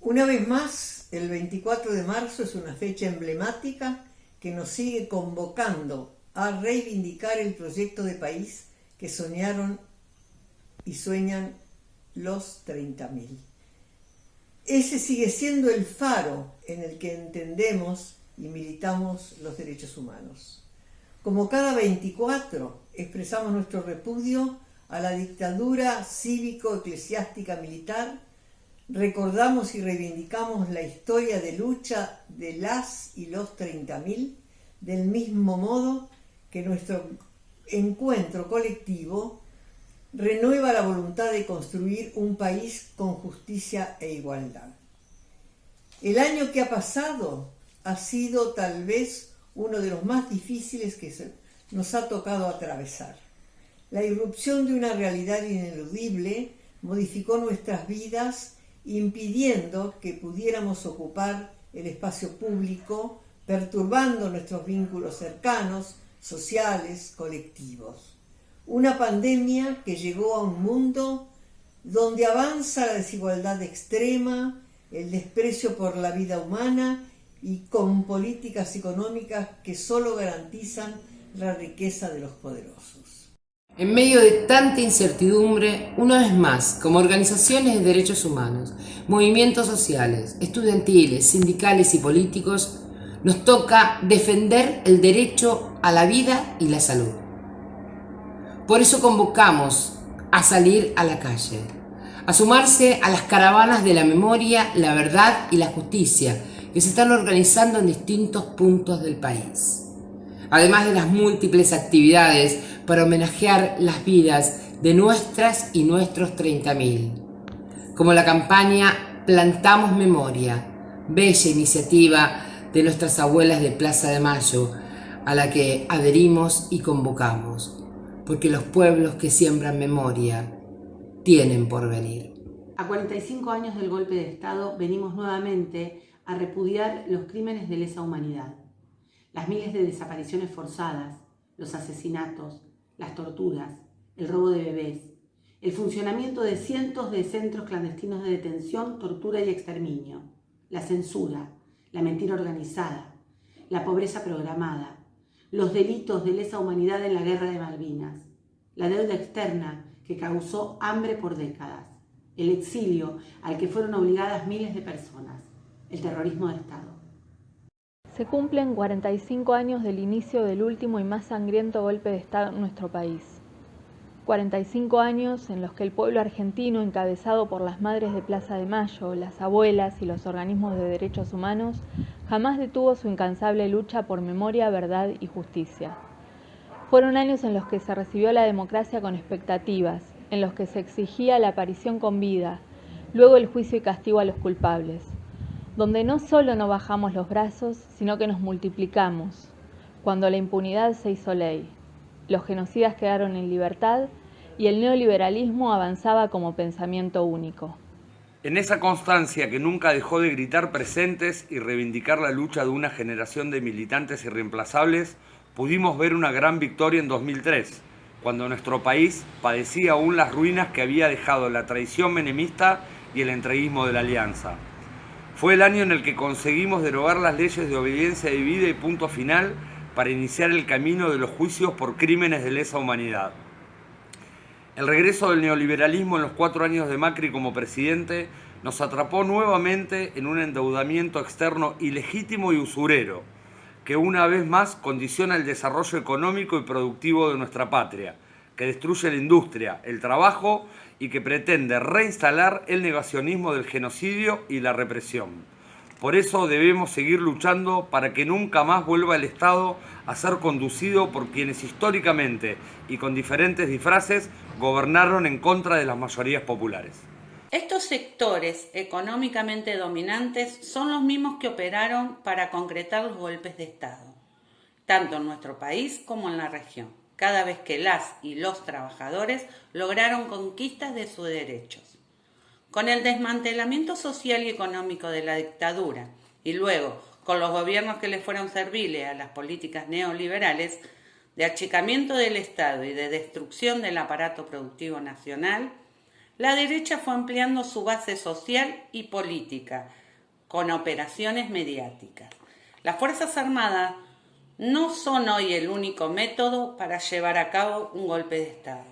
Una vez más, el 24 de marzo es una fecha emblemática que nos sigue convocando a reivindicar el proyecto de país que soñaron y sueñan los 30.000. Ese sigue siendo el faro en el que entendemos y militamos los derechos humanos. Como cada 24, expresamos nuestro repudio a la dictadura cívico-eclesiástica militar, recordamos y reivindicamos la historia de lucha de las y los 30.000, del mismo modo que nuestro encuentro colectivo renueva la voluntad de construir un país con justicia e igualdad. El año que ha pasado ha sido tal vez uno de los más difíciles que nos ha tocado atravesar. La irrupción de una realidad ineludible modificó nuestras vidas, impidiendo que pudiéramos ocupar el espacio público, perturbando nuestros vínculos cercanos, sociales, colectivos. Una pandemia que llegó a un mundo donde avanza la desigualdad extrema, el desprecio por la vida humana y con políticas económicas que solo garantizan la riqueza de los poderosos. En medio de tanta incertidumbre, una vez más, como organizaciones de derechos humanos, movimientos sociales, estudiantiles, sindicales y políticos, nos toca defender el derecho a la vida y la salud. Por eso convocamos a salir a la calle, a sumarse a las caravanas de la memoria, la verdad y la justicia que se están organizando en distintos puntos del país. Además de las múltiples actividades para homenajear las vidas de nuestras y nuestros 30.000, como la campaña Plantamos Memoria, bella iniciativa de nuestras abuelas de Plaza de Mayo, a la que adherimos y convocamos, porque los pueblos que siembran memoria tienen porvenir. A 45 años del golpe de Estado venimos nuevamente a repudiar los crímenes de lesa humanidad, las miles de desapariciones forzadas, los asesinatos, las torturas, el robo de bebés, el funcionamiento de cientos de centros clandestinos de detención, tortura y exterminio, la censura, la mentira organizada, la pobreza programada, los delitos de lesa humanidad en la Guerra de Malvinas, la deuda externa que causó hambre por décadas, el exilio al que fueron obligadas miles de personas, el terrorismo de Estado. Se cumplen 45 años del inicio del último y más sangriento golpe de Estado en nuestro país. 45 años en los que el pueblo argentino, encabezado por las madres de Plaza de Mayo, las abuelas y los organismos de derechos humanos, jamás detuvo su incansable lucha por memoria, verdad y justicia. Fueron años en los que se recibió la democracia con expectativas, en los que se exigía la aparición con vida, luego el juicio y castigo a los culpables, donde no solo no bajamos los brazos, sino que nos multiplicamos, cuando la impunidad se hizo ley, los genocidas quedaron en libertad y el neoliberalismo avanzaba como pensamiento único. En esa constancia que nunca dejó de gritar presentes y reivindicar la lucha de una generación de militantes irreemplazables, pudimos ver una gran victoria en 2003, cuando nuestro país padecía aún las ruinas que había dejado la traición menemista y el entreguismo de la Alianza. Fue el año en el que conseguimos derogar las leyes de obediencia debida y punto final para iniciar el camino de los juicios por crímenes de lesa humanidad. El regreso del neoliberalismo en los 4 años de Macri como presidente nos atrapó nuevamente en un endeudamiento externo ilegítimo y usurero, que una vez más condiciona el desarrollo económico y productivo de nuestra patria, que destruye la industria, el trabajo y que pretende reinstalar el negacionismo del genocidio y la represión. Por eso debemos seguir luchando para que nunca más vuelva el Estado a ser conducido por quienes históricamente y con diferentes disfraces gobernaron en contra de las mayorías populares. Estos sectores económicamente dominantes son los mismos que operaron para concretar los golpes de Estado, tanto en nuestro país como en la región, cada vez que las y los trabajadores lograron conquistas de sus derechos. Con el desmantelamiento social y económico de la dictadura y luego con los gobiernos que le fueron serviles a las políticas neoliberales de achicamiento del Estado y de destrucción del aparato productivo nacional, la derecha fue ampliando su base social y política con operaciones mediáticas. Las Fuerzas Armadas no son hoy el único método para llevar a cabo un golpe de Estado.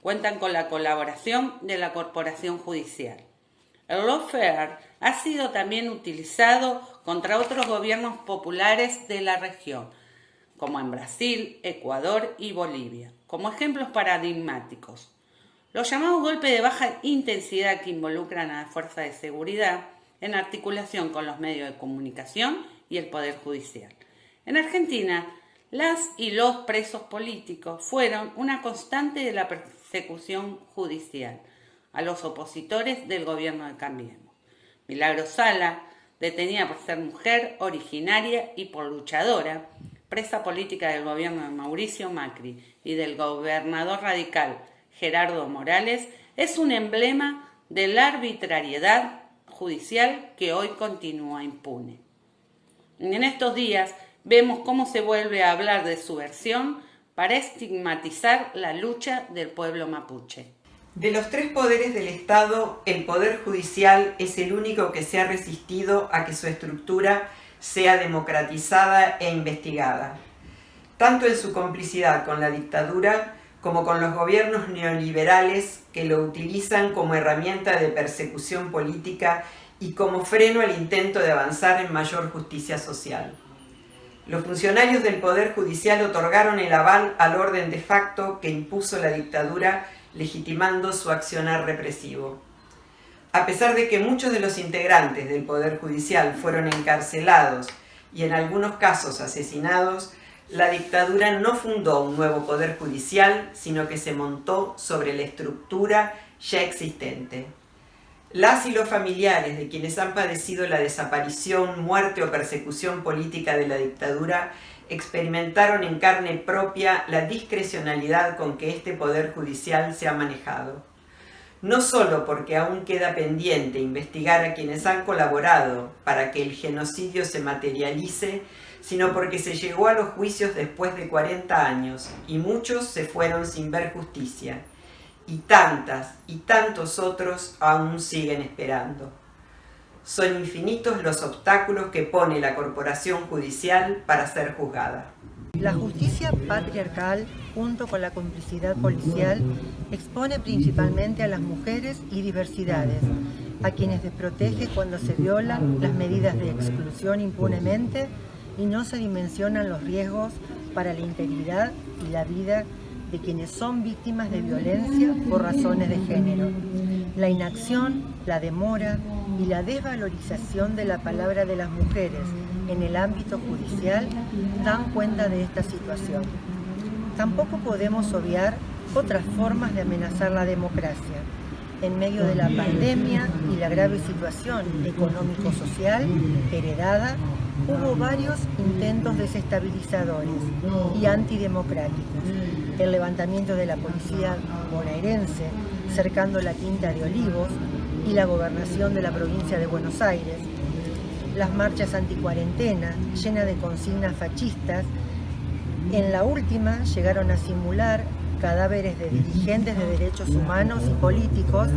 Cuentan con la colaboración de la Corporación Judicial. El lawfare ha sido también utilizado contra otros gobiernos populares de la región, como en Brasil, Ecuador y Bolivia, como ejemplos paradigmáticos. Los llamados golpes de baja intensidad que involucran a las fuerzas de seguridad en articulación con los medios de comunicación y el Poder Judicial. En Argentina, las y los presos políticos fueron una constante de la persecución judicial a los opositores del gobierno de Cambiemos. Milagro Sala, detenida por ser mujer, originaria y por luchadora, presa política del gobierno de Mauricio Macri y del gobernador radical Gerardo Morales, es un emblema de la arbitrariedad judicial que hoy continúa impune. En estos días vemos cómo se vuelve a hablar de subversión para estigmatizar la lucha del pueblo mapuche. De los tres poderes del Estado, el Poder Judicial es el único que se ha resistido a que su estructura sea democratizada e investigada, tanto en su complicidad con la dictadura como con los gobiernos neoliberales que lo utilizan como herramienta de persecución política y como freno al intento de avanzar en mayor justicia social. Los funcionarios del Poder Judicial otorgaron el aval al orden de facto que impuso la dictadura, legitimando su accionar represivo. A pesar de que muchos de los integrantes del Poder Judicial fueron encarcelados y en algunos casos asesinados, la dictadura no fundó un nuevo Poder Judicial, sino que se montó sobre la estructura ya existente. Las y los familiares de quienes han padecido la desaparición, muerte o persecución política de la dictadura experimentaron en carne propia la discrecionalidad con que este Poder Judicial se ha manejado. No solo porque aún queda pendiente investigar a quienes han colaborado para que el genocidio se materialice, sino porque se llegó a los juicios después de 40 años y muchos se fueron sin ver justicia. Y tantas y tantos otros aún siguen esperando. Son infinitos los obstáculos que pone la corporación judicial para ser juzgada. La justicia patriarcal, junto con la complicidad policial, expone principalmente a las mujeres y diversidades, a quienes desprotege cuando se violan las medidas de exclusión impunemente y no se dimensionan los riesgos para la integridad y la vida de quienes son víctimas de violencia por razones de género. La inacción, la demora y la desvalorización de la palabra de las mujeres en el ámbito judicial dan cuenta de esta situación. Tampoco podemos obviar otras formas de amenazar la democracia. En medio de la pandemia y la grave situación económico-social heredada, hubo varios intentos desestabilizadores y antidemocráticos. El levantamiento de la policía bonaerense cercando la Quinta de Olivos y la gobernación de la provincia de Buenos Aires, las marchas anticuarentena llenas de consignas fascistas. En la última llegaron a simular cadáveres de dirigentes de derechos humanos y políticos,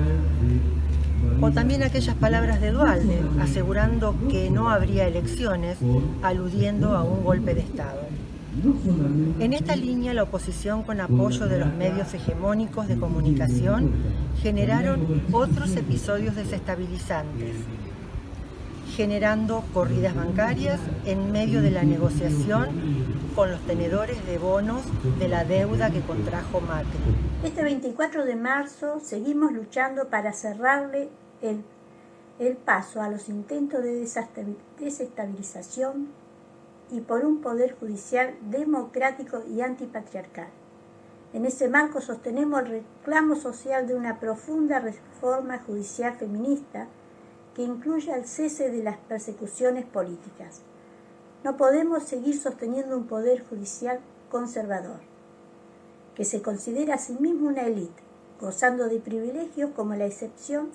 o también aquellas palabras de Duhalde asegurando que no habría elecciones, aludiendo a un golpe de Estado. En esta línea, la oposición, con apoyo de los medios hegemónicos de comunicación, generaron otros episodios desestabilizantes, generando corridas bancarias en medio de la negociación con los tenedores de bonos de la deuda que contrajo Macri. Este 24 de marzo seguimos luchando para cerrarle el paso a los intentos de desestabilización y por un poder judicial democrático y antipatriarcal. En ese marco sostenemos el reclamo social de una profunda reforma judicial feminista que incluya el cese de las persecuciones políticas. No podemos seguir sosteniendo un poder judicial conservador, que se considera a sí mismo una élite, gozando de privilegios como la excepción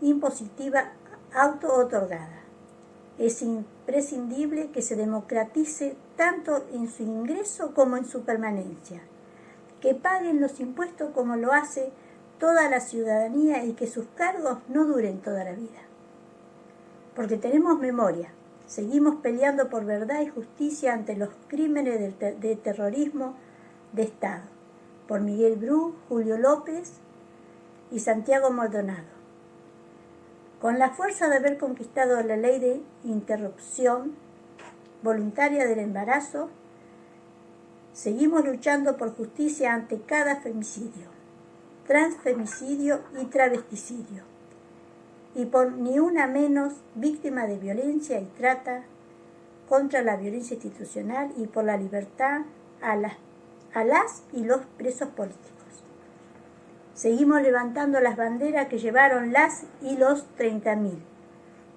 impositiva auto-otorgada. Es imprescindible que se democratice tanto en su ingreso como en su permanencia, que paguen los impuestos como lo hace toda la ciudadanía y que sus cargos no duren toda la vida. Porque tenemos memoria, seguimos peleando por verdad y justicia ante los crímenes de terrorismo de Estado, por Miguel Bru, Julio López y Santiago Maldonado. Con la fuerza de haber conquistado la ley de interrupción voluntaria del embarazo, seguimos luchando por justicia ante cada femicidio, transfemicidio y travesticidio, y por ni una menos víctima de violencia y trata, contra la violencia institucional y por la libertad a las y los presos políticos. Seguimos levantando las banderas que llevaron las y los 30.000,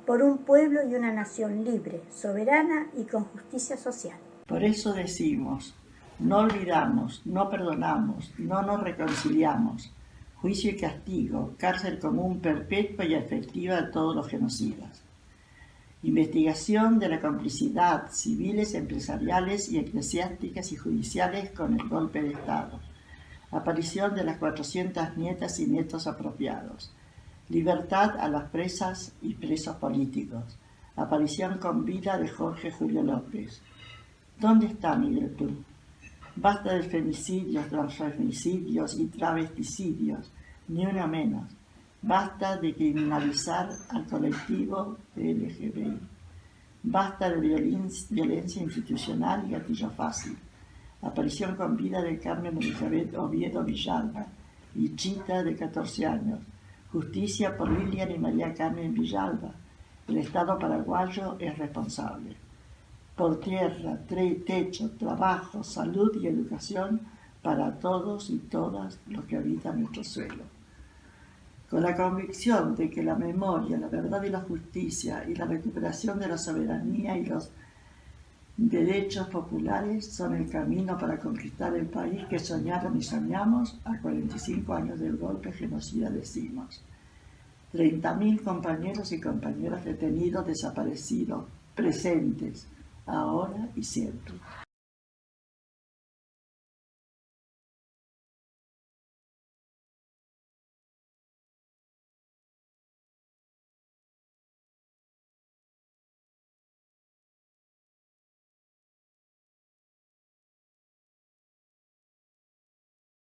por un pueblo y una nación libre, soberana y con justicia social. Por eso decimos, no olvidamos, no perdonamos, no nos reconciliamos. Juicio y castigo, cárcel común perpetua y efectiva de todos los genocidas. Investigación de la complicidad civiles, empresariales y eclesiásticas y judiciales con el golpe de Estado. Aparición de las 400 nietas y nietos apropiados. Libertad a las presas y presos políticos. Aparición con vida de Jorge Julio López. ¿Dónde está Miguel Bru? Basta de femicidios, transfemicidios y travesticidios, ni una menos. Basta de criminalizar al colectivo LGBTI. Basta de violencia institucional y gatillo fácil. Aparición con vida de Carmen Elizabeth Oviedo Villalba y Chita, de 14 años. Justicia por Lilian y María Carmen Villalba. El Estado paraguayo es responsable. Por tierra, techo, trabajo, salud y educación para todos y todas los que habitan nuestro suelo. Con la convicción de que la memoria, la verdad y la justicia y la recuperación de la soberanía y los derechos populares son el camino para conquistar el país que soñaron y soñamos a 45 años del golpe genocida, decimos. 30.000 compañeros y compañeras detenidos, desaparecidos, presentes, ahora y siempre.